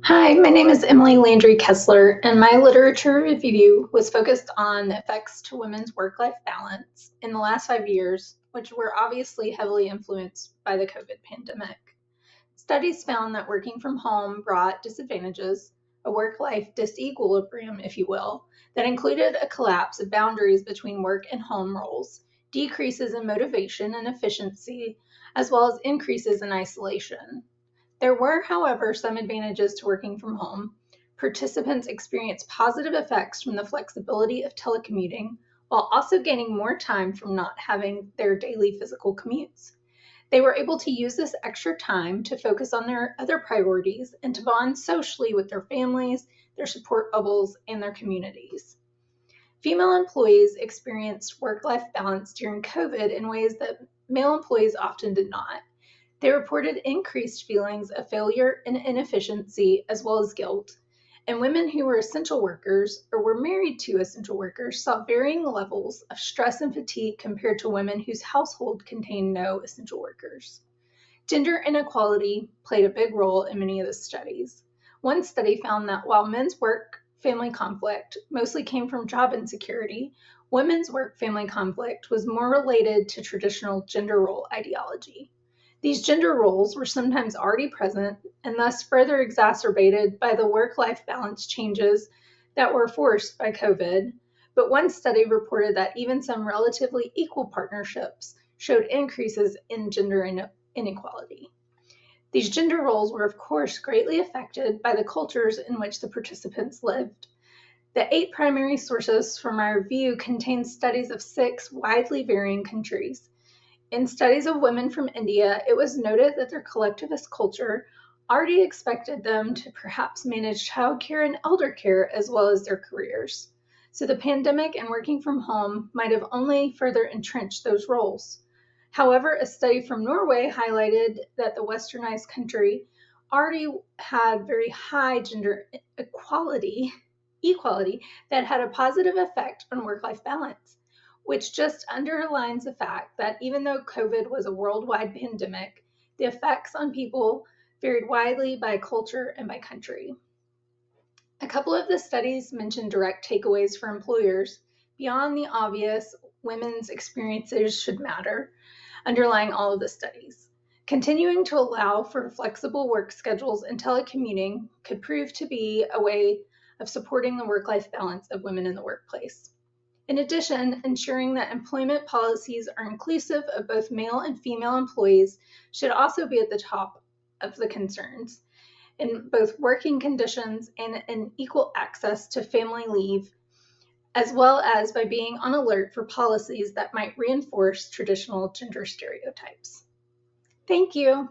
Hi, my name is Emily Landry Kessler, and my literature review was focused on the effects to women's work-life balance in the last 5 years, which were obviously heavily influenced by the COVID pandemic. Studies found that working from home brought disadvantages, a work-life disequilibrium, if you will, that included a collapse of boundaries between work and home roles, decreases in motivation and efficiency, as well as increases in isolation. There were, however, some advantages to working from home. Participants experienced positive effects from the flexibility of telecommuting, while also gaining more time from not having their daily physical commutes. They were able to use this extra time to focus on their other priorities and to bond socially with their families, their support bubbles, and their communities. Female employees experienced work-life balance during COVID in ways that male employees often did not. They reported increased feelings of failure and inefficiency, as well as guilt. And women who were essential workers or were married to essential workers saw varying levels of stress and fatigue compared to women whose household contained no essential workers. Gender inequality played a big role in many of the studies. One study found that while men's work family conflict mostly came from job insecurity, women's work family conflict was more related to traditional gender role ideology. These gender roles were sometimes already present and thus further exacerbated by the work-life balance changes that were forced by COVID. But one study reported that even some relatively equal partnerships showed increases in gender inequality. These gender roles were, of course, greatly affected by the cultures in which the participants lived. The 8 primary sources from my review contain studies of 6 widely varying countries. In studies of women from India, it was noted that their collectivist culture already expected them to perhaps manage childcare and elder care as well as their careers. So the pandemic and working from home might have only further entrenched those roles. However, a study from Norway highlighted that the westernized country already had very high gender equality that had a positive effect on work-life balance, which just underlines the fact that even though COVID was a worldwide pandemic, the effects on people varied widely by culture and by country. A couple of the studies mentioned direct takeaways for employers. Beyond the obvious, women's experiences should matter, underlying all of the studies. Continuing to allow for flexible work schedules and telecommuting could prove to be a way of supporting the work-life balance of women in the workplace. In addition, ensuring that employment policies are inclusive of both male and female employees should also be at the top of the concerns in both working conditions and an equal access to family leave, as well as by being on alert for policies that might reinforce traditional gender stereotypes. Thank you.